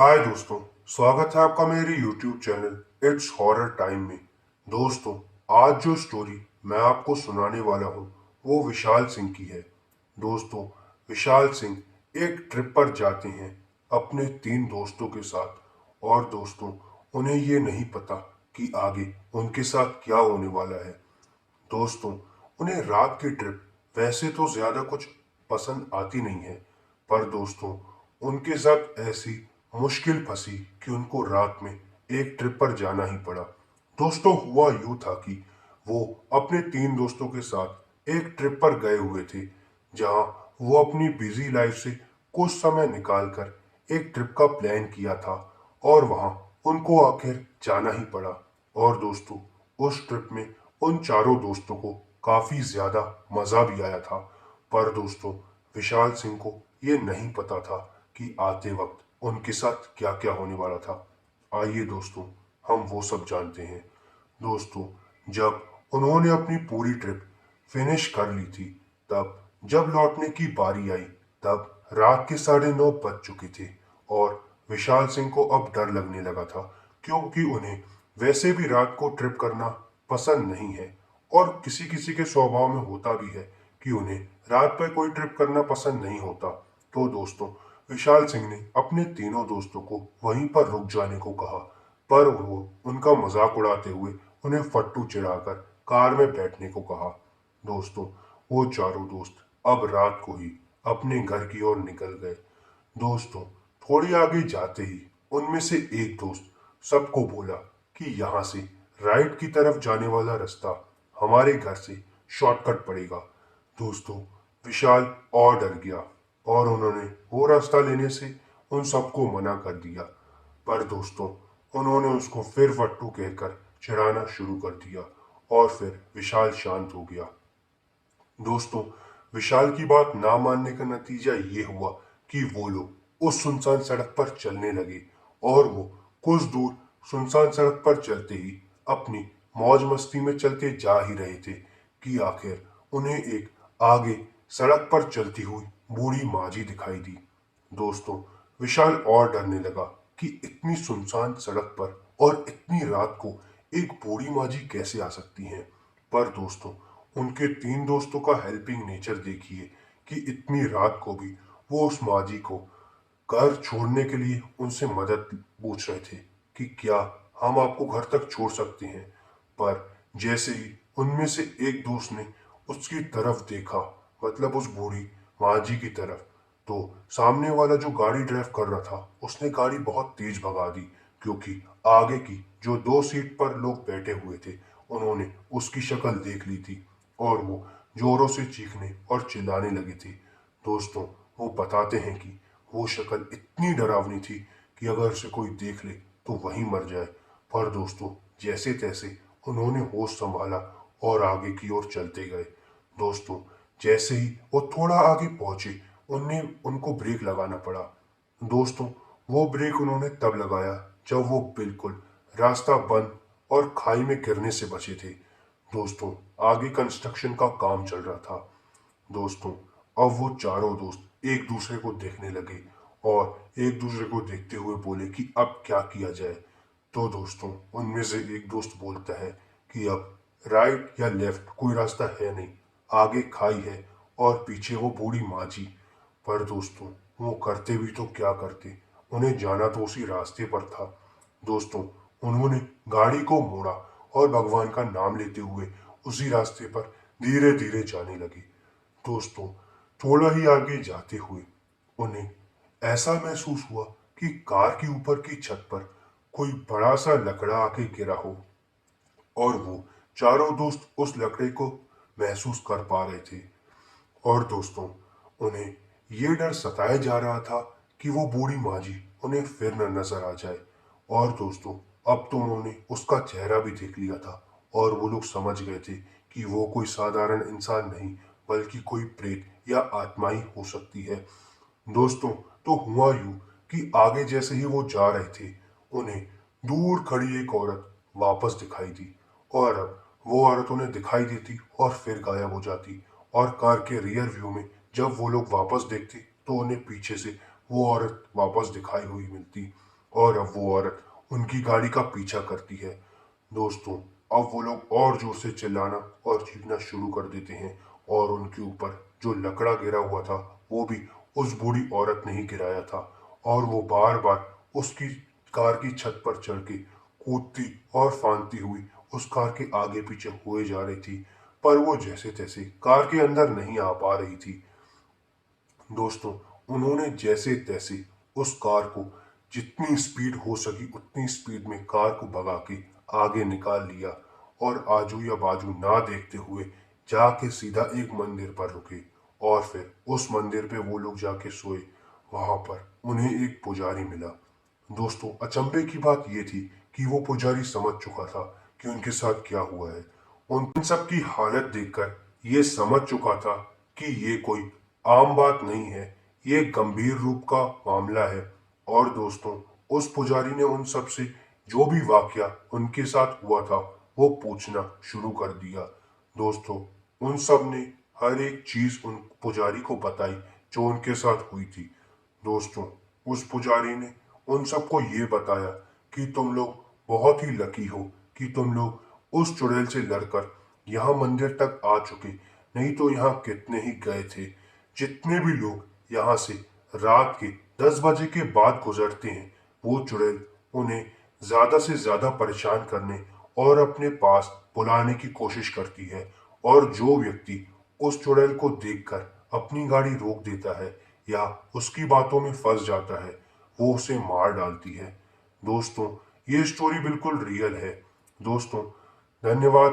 हाय दोस्तों, स्वागत है आपका मेरे YouTube channel it's horror time में। दोस्तों, आज जो स्टोरी मैं आपको सुनाने वाला हूँ वो विशाल सिंह की है। दोस्तों, विशाल सिंह एक ट्रिप पर जाते हैं अपने 3 दोस्तों के साथ और दोस्तों उन्हें ये नहीं पता कि आगे उनके साथ क्या होने वाला है। दोस्तों, उन्हें रात की ट्रिप वैसे तो ज्यादा कुछ पसंद आती नहीं है, पर दोस्तों उनके साथ ऐसी मुश्किल फंसी कि उनको रात में एक ट्रिप पर जाना ही पड़ा। दोस्तों, हुआ यूं था कि वो अपने 3 दोस्तों के साथ एक ट्रिप पर गए हुए थे, जहां वो अपनी बिजी लाइफ से कुछ समय निकालकर एक ट्रिप का प्लान किया था और वहां उनको आखिर जाना ही पड़ा। और दोस्तों, उस ट्रिप में उन चारों दोस्तों को काफी ज्यादा मजा भी आया था। पर दोस्तों, विशाल सिंह को ये नहीं पता था कि आते वक्त उनके साथ क्या क्या होने वाला था। आइए दोस्तों, हम वो सब जानते हैं। दोस्तों, जब उन्होंने अपनी पूरी ट्रिप फिनिश कर ली थी, तब जब लौटने की बारी आई, तब रात के 9:30 बज चुके थे और विशाल सिंह को अब डर लगने लगा था, क्योंकि उन्हें वैसे भी रात को ट्रिप करना पसंद नहीं है और किसी किसी के स्वभाव में होता भी है कि उन्हें रात पर कोई ट्रिप करना पसंद नहीं होता। तो दोस्तों, विशाल सिंह ने अपने तीनों दोस्तों को वहीं पर रुक जाने को कहा, पर वो उनका मजाक उड़ाते हुए उन्हें फट्टू चिढ़ाकर कार में बैठने को कहा। दोस्तों, वो चारों दोस्त अब रात को ही अपने घर की ओर निकल गए। दोस्तों, थोड़ी आगे जाते ही उनमें से एक दोस्त सबको बोला कि यहाँ से राइट की तरफ जाने वाला रास्ता हमारे घर से शॉर्टकट पड़ेगा। दोस्तों, विशाल और डर गया और उन्होंने वो रास्ता लेने से उन सबको मना कर दिया। पर दोस्तों, उन्होंने उसको फिर फट्टू कहकर चिढ़ाना शुरू कर दिया और फिर विशाल शांत हो गया। दोस्तों, विशाल की बात ना मानने का नतीजा ये हुआ कि वो लोग उस सुनसान सड़क पर चलने लगे और वो कुछ दूर सुनसान सड़क पर चलते ही अपनी मौज मस्ती में चलते जा ही रहे थे कि आखिर उन्हें एक आगे सड़क पर चलती हुई बूढ़ी माँ जी दिखाई दी। दोस्तों, विशाल और डरने लगा कि इतनी सुनसान सड़क पर और इतनी रात को एक बूढ़ी माँ जी कैसे आ सकती हैं। पर दोस्तों, उनके 3 दोस्तों का हेल्पिंग नेचर देखिए कि इतनी रात को भी वो उस माँ जी को घर छोड़ने के लिए उनसे मदद पूछ रहे थे कि क्या हम आपको घर तक छोड़ सकते हैं। पर जैसे ही उनमें से एक दोस्त ने उसकी तरफ देखा, मतलब उस बूढ़ी माँ जी की तरफ, तो सामने वाला जो गाड़ी ड्राइव कर रहा था उसने गाड़ी बहुत तेज भगा दी, क्योंकि आगे की जो 2 सीट पर लोग बैठे हुए थे उन्होंने उसकी शक्ल देख ली थी और वो जोरों से चीखने और चिल्लाने लगे थे। दोस्तों, वो बताते हैं कि वो शक्ल इतनी डरावनी थी कि अगर उसे कोई देख ले तो वहीं मर जाए। पर दोस्तों, जैसे तैसे उन्होंने होश संभाला और आगे की ओर चलते गए। दोस्तों, जैसे ही वो थोड़ा आगे पहुंचे, उन्हें उनको ब्रेक लगाना पड़ा। दोस्तों, वो ब्रेक उन्होंने तब लगाया जब वो बिल्कुल रास्ता बंद और खाई में गिरने से बचे थे। दोस्तों, आगे कंस्ट्रक्शन का काम चल रहा था। दोस्तों, अब वो चारों दोस्त एक दूसरे को देखने लगे और एक दूसरे को देखते हुए बोले कि अब क्या किया जाए। तो दोस्तों, उनमें से एक दोस्त बोलता है कि अब राइट या लेफ्ट कोई रास्ता है नहीं, आगे खाई है और पीछे वो बूढ़ी माँ जी। पर दोस्तों, वो करते भी तो क्या करते, उन्हें जाना तो उसी रास्ते पर था। दोस्तों, उन्होंने गाड़ी को मोड़ा और भगवान का नाम लेते हुए उसी रास्ते पर धीरे धीरे जाने लगे। दोस्तों, थोड़ा ही आगे जाते हुए उन्हें ऐसा महसूस हुआ कि कार के ऊपर की छत पर कोई बड़ा सा लकड़ा आके गिरा हो और वो चारों दोस्त उस लकड़े को महसूस कर पा रहे थे। और दोस्तों, उन्हें ये डर सताया जा रहा था कि वो बूढ़ी माँ जी उन्हें फिर न नजर आ जाए। और दोस्तों, अब तो उन्होंने उसका चेहरा भी देख लिया था और वो लोग समझ गए थे कि वो कोई साधारण इंसान नहीं, बल्कि कोई प्रेत या आत्मा ही हो सकती है। दोस्तों, तो हुआ यूं कि आगे जैसे ही वो जा रहे थे, उन्हें दूर खड़ी एक औरत वापस दिखाई दी और अब वो औरत उन्हें दिखाई देती और फिर गायब हो जाती। और कार के रियर व्यू में जब वो लोग वापस देखते तो उन्हें पीछे से वो औरत वापस दिखाई हुई मिलती और अब वो औरत उनकी गाड़ी का पीछा करती है। दोस्तों, अब वो लोग और जोर से चिल्लाना और चीखना शुरू कर देते हैं और उनके ऊपर जो लकड़ा गिरा हुआ था वो भी उस बूढ़ी औरत ने ही गिराया था और वो बार बार उसकी कार की छत पर चढ़ के कूदती और फांदती हुई उस कार के आगे पीछे हुए जा रही थी, पर वो जैसे तैसे कार के अंदर नहीं आ पा रही थी। दोस्तों, उन्होंने जैसे तैसे उस कार को जितनी स्पीड हो सकी उतनी स्पीड में कार को भगा के आगे निकाल लिया और आजू या बाजू ना देखते हुए जाके सीधा एक मंदिर पर रुके और फिर उस मंदिर पे वो लोग जाके सोए। वहां पर उन्हें एक पुजारी मिला। दोस्तों, अचंभे की बात यह थी कि वो पुजारी समझ चुका था कि उनके साथ क्या हुआ है। उन सब की हालत देखकर ये समझ चुका था कि ये कोई आम बात नहीं है, ये गंभीर रूप का मामला है। और दोस्तों, उस पुजारी ने उन सब से जो भी वाकया उनके साथ हुआ था वो पूछना शुरू कर दिया। दोस्तों, उन सब ने हर एक चीज उन पुजारी को बताई जो उनके साथ हुई थी। दोस्तों, उस पुजारी ने उन सबको ये बताया कि तुम लोग बहुत ही लकी हो कि तुम लोग उस चुड़ैल से लड़कर यहाँ मंदिर तक आ चुके, नहीं तो यहाँ कितने ही गए थे। जितने भी लोग यहाँ से रात के 10 बजे के बाद गुजरते हैं वो चुड़ैल उन्हें ज्यादा से ज्यादा परेशान करने और अपने पास बुलाने की कोशिश करती है। और जो व्यक्ति उस चुड़ैल को देखकर अपनी गाड़ी रोक देता है या उसकी बातों में फंस जाता है वो उसे मार डालती है। दोस्तों, ये स्टोरी बिल्कुल रियल है। दोस्तों, धन्यवाद।